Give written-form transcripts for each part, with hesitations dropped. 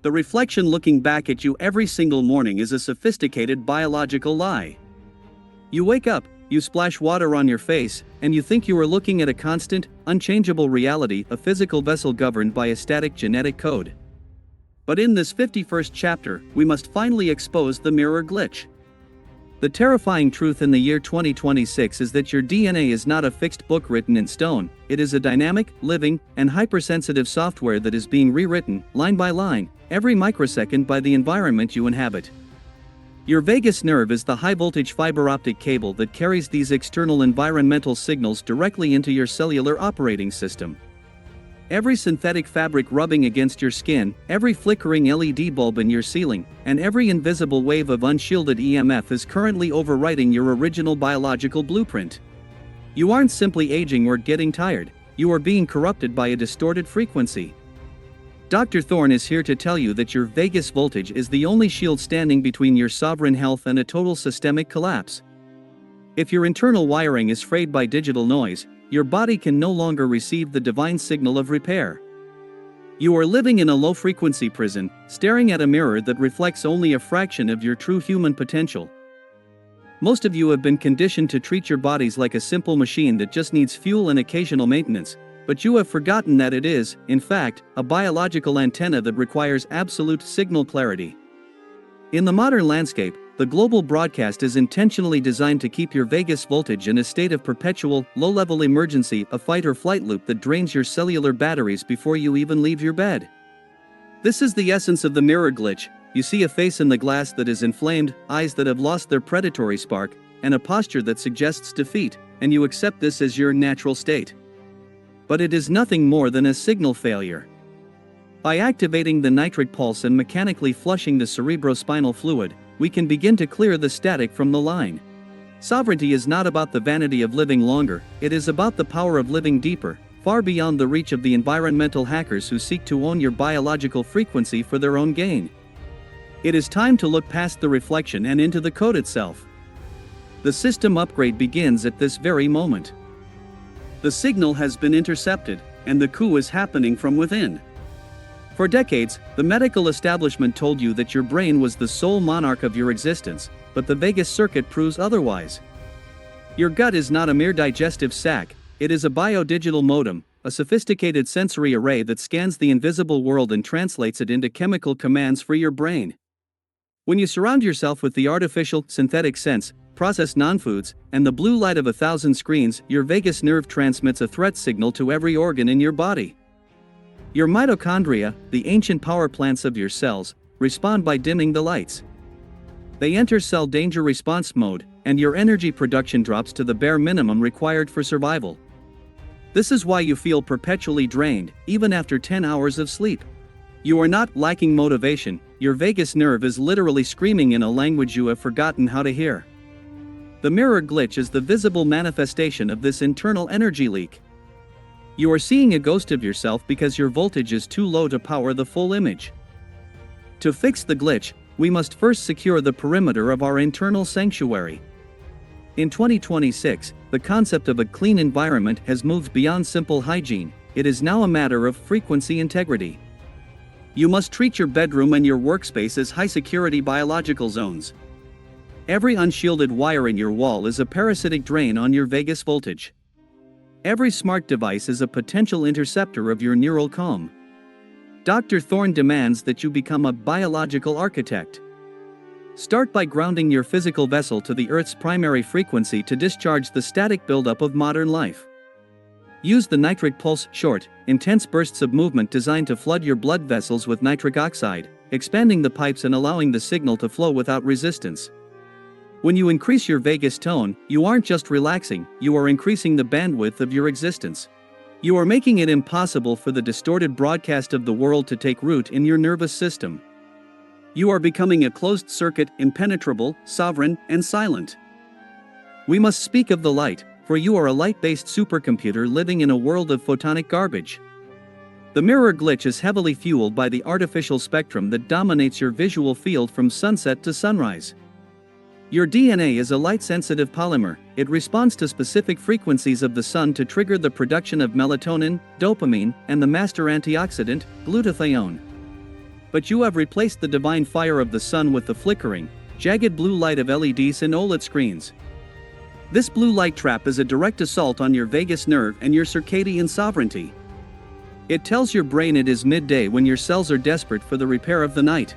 The reflection looking back at you every single morning is a sophisticated biological lie. You wake up, you splash water on your face, and you think you are looking at a constant, unchangeable reality, a physical vessel governed by a static genetic code. But in this 51st chapter, we must finally expose the mirror glitch. The terrifying truth in the year 2026 is that your DNA is not a fixed book written in stone, it is a dynamic, living, and hypersensitive software that is being rewritten, line by line, every microsecond by the environment you inhabit. Your vagus nerve is the high-voltage fiber optic cable that carries these external environmental signals directly into your cellular operating system. Every synthetic fabric rubbing against your skin, every flickering LED bulb in your ceiling, and every invisible wave of unshielded EMF is currently overwriting your original biological blueprint. You aren't simply aging or getting tired, you are being corrupted by a distorted frequency. Dr. Thorne is here to tell you that your vagus voltage is the only shield standing between your sovereign health and a total systemic collapse. If your internal wiring is frayed by digital noise, your body can no longer receive the divine signal of repair. You are living in a low-frequency prison, staring at a mirror that reflects only a fraction of your true human potential. Most of you have been conditioned to treat your bodies like a simple machine that just needs fuel and occasional maintenance, but you have forgotten that it is, in fact, a biological antenna that requires absolute signal clarity. In the modern landscape, the global broadcast is intentionally designed to keep your vagus voltage in a state of perpetual, low-level emergency, a fight-or-flight loop that drains your cellular batteries before you even leave your bed. This is the essence of the mirror glitch. You see a face in the glass that is inflamed, eyes that have lost their predatory spark, and a posture that suggests defeat, and you accept this as your natural state. But it is nothing more than a signal failure. By activating the nitric pulse and mechanically flushing the cerebrospinal fluid, we can begin to clear the static from the line. Sovereignty is not about the vanity of living longer, it is about the power of living deeper, far beyond the reach of the environmental hackers who seek to own your biological frequency for their own gain. It is time to look past the reflection and into the code itself. The system upgrade begins at this very moment. The signal has been intercepted, and the coup is happening from within. For decades, the medical establishment told you that your brain was the sole monarch of your existence, but the vagus circuit proves otherwise. Your gut is not a mere digestive sac, it is a biodigital modem, a sophisticated sensory array that scans the invisible world and translates it into chemical commands for your brain. When you surround yourself with the artificial, synthetic scents, processed non-foods, and the blue light of 1,000 screens, your vagus nerve transmits a threat signal to every organ in your body. Your mitochondria, the ancient power plants of your cells, respond by dimming the lights. They enter cell danger response mode, and your energy production drops to the bare minimum required for survival. This is why you feel perpetually drained, even after 10 hours of sleep. You are not lacking motivation, your vagus nerve is literally screaming in a language you have forgotten how to hear. The mirror glitch is the visible manifestation of this internal energy leak. You are seeing a ghost of yourself because your voltage is too low to power the full image. To fix the glitch, we must first secure the perimeter of our internal sanctuary. In 2026, the concept of a clean environment has moved beyond simple hygiene, it is now a matter of frequency integrity. You must treat your bedroom and your workspace as high-security biological zones. Every unshielded wire in your wall is a parasitic drain on your vagus voltage. Every smart device is a potential interceptor of your neural calm. Dr. Thorne demands that you become a biological architect. Start by grounding your physical vessel to the Earth's primary frequency to discharge the static buildup of modern life. Use the nitric pulse, short, intense bursts of movement designed to flood your blood vessels with nitric oxide, expanding the pipes and allowing the signal to flow without resistance. When you increase your vagus tone, you aren't just relaxing, you are increasing the bandwidth of your existence. You are making it impossible for the distorted broadcast of the world to take root in your nervous system. You are becoming a closed circuit, impenetrable, sovereign, and silent. We must speak of the light, for you are a light-based supercomputer living in a world of photonic garbage. The mirror glitch is heavily fueled by the artificial spectrum that dominates your visual field from sunset to sunrise. Your DNA is a light-sensitive polymer, it responds to specific frequencies of the sun to trigger the production of melatonin, dopamine, and the master antioxidant, glutathione. But you have replaced the divine fire of the sun with the flickering, jagged blue light of LEDs and OLED screens. This blue light trap is a direct assault on your vagus nerve and your circadian sovereignty. It tells your brain it is midday when your cells are desperate for the repair of the night.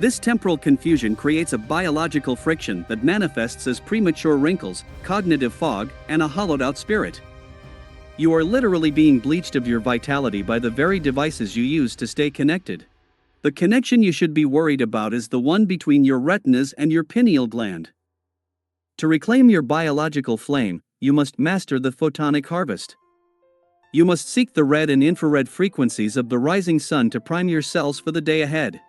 This temporal confusion creates a biological friction that manifests as premature wrinkles, cognitive fog, and a hollowed-out spirit. You are literally being bleached of your vitality by the very devices you use to stay connected. The connection you should be worried about is the one between your retinas and your pineal gland. To reclaim your biological flame, you must master the photonic harvest. You must seek the red and infrared frequencies of the rising sun to prime your cells for the day ahead.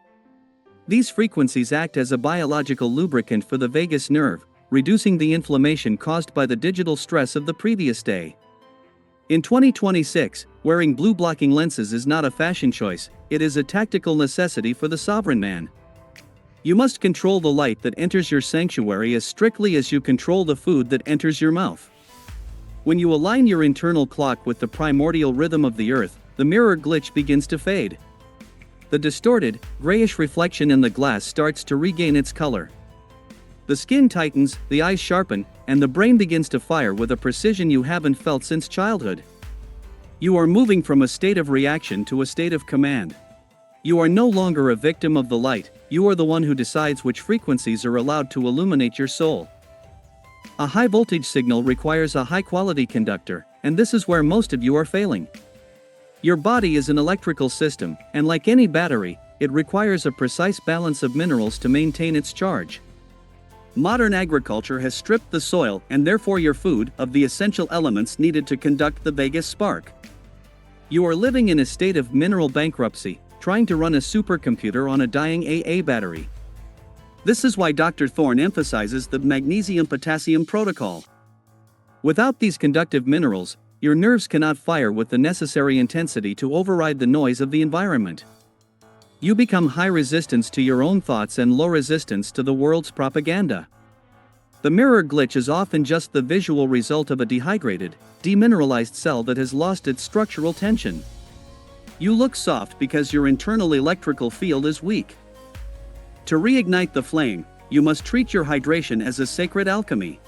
These frequencies act as a biological lubricant for the vagus nerve, reducing the inflammation caused by the digital stress of the previous day. In 2026, wearing blue-blocking lenses is not a fashion choice, it is a tactical necessity for the sovereign man. You must control the light that enters your sanctuary as strictly as you control the food that enters your mouth. When you align your internal clock with the primordial rhythm of the earth, the mirror glitch begins to fade. The distorted, grayish reflection in the glass starts to regain its color. The skin tightens, the eyes sharpen, and the brain begins to fire with a precision you haven't felt since childhood. You are moving from a state of reaction to a state of command. You are no longer a victim of the light, you are the one who decides which frequencies are allowed to illuminate your soul. A high voltage signal requires a high quality conductor, and this is where most of you are failing. Your body is an electrical system, and like any battery, it requires a precise balance of minerals to maintain its charge. Modern agriculture has stripped the soil, and therefore your food, of the essential elements needed to conduct the vagus spark. You are living in a state of mineral bankruptcy, trying to run a supercomputer on a dying AA battery. This is why Dr. Thorne emphasizes the magnesium-potassium protocol. Without these conductive minerals, your nerves cannot fire with the necessary intensity to override the noise of the environment. You become high resistance to your own thoughts and low resistance to the world's propaganda. The mirror glitch is often just the visual result of a dehydrated, demineralized cell that has lost its structural tension. You look soft because your internal electrical field is weak. To reignite the flame, you must treat your hydration as a sacred alchemy.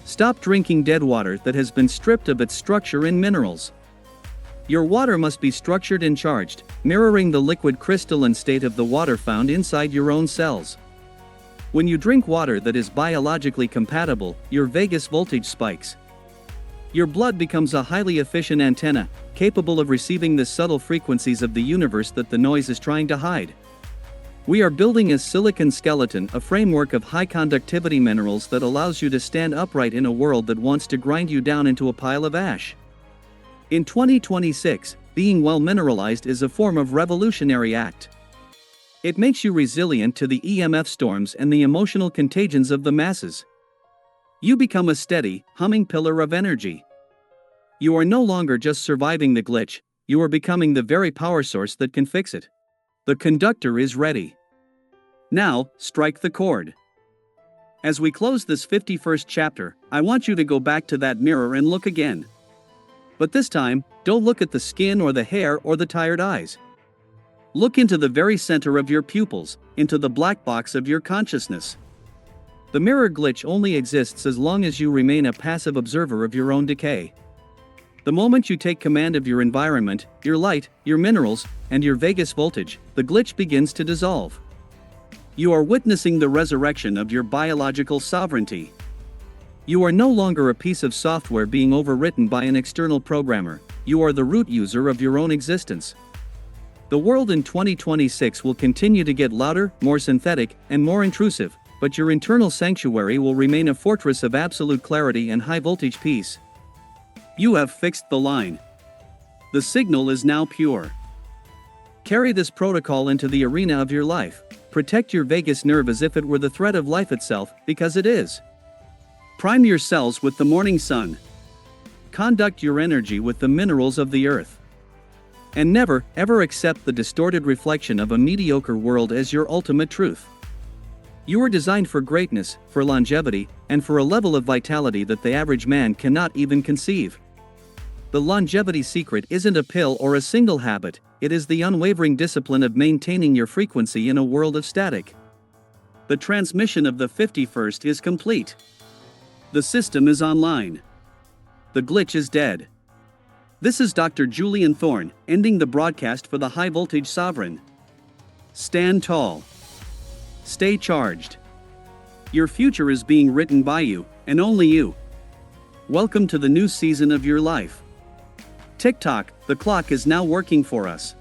Stop drinking dead water that has been stripped of its structure and minerals. Your water must be structured and charged, mirroring the liquid crystalline state of the water found inside your own cells. When you drink water that is biologically compatible, your vagus voltage spikes. Your blood becomes a highly efficient antenna, capable of receiving the subtle frequencies of the universe that the noise is trying to hide. We are building a silicon skeleton, a framework of high-conductivity minerals that allows you to stand upright in a world that wants to grind you down into a pile of ash. In 2026, being well mineralized is a form of revolutionary act. It makes you resilient to the EMF storms and the emotional contagions of the masses. You become a steady, humming pillar of energy. You are no longer just surviving the glitch, you are becoming the very power source that can fix it. The conductor is ready. Now, strike the chord. As we close this 51st chapter, I want you to go back to that mirror and look again. But this time, don't look at the skin or the hair or the tired eyes. Look into the very center of your pupils, into the black box of your consciousness. The mirror glitch only exists as long as you remain a passive observer of your own decay. The moment you take command of your environment, your light, your minerals, and your vagus voltage, the glitch begins to dissolve. You are witnessing the resurrection of your biological sovereignty. You are no longer a piece of software being overwritten by an external programmer, you are the root user of your own existence. The world in 2026 will continue to get louder, more synthetic, and more intrusive, but your internal sanctuary will remain a fortress of absolute clarity and high-voltage peace. You have fixed the line. The signal is now pure. Carry this protocol into the arena of your life. Protect your vagus nerve as if it were the thread of life itself, because it is. Prime your cells with the morning sun. Conduct your energy with the minerals of the earth. And never, ever accept the distorted reflection of a mediocre world as your ultimate truth. You are designed for greatness, for longevity, and for a level of vitality that the average man cannot even conceive. The longevity secret isn't a pill or a single habit, it is the unwavering discipline of maintaining your frequency in a world of static. The transmission of the 51st is complete. The system is online. The glitch is dead. This is Dr. Julian Thorne, ending the broadcast for the High Voltage Sovereign. Stand tall. Stay charged. Your future is being written by you, and only you. Welcome to the new season of your life. Tick-tock, the clock is now working for us.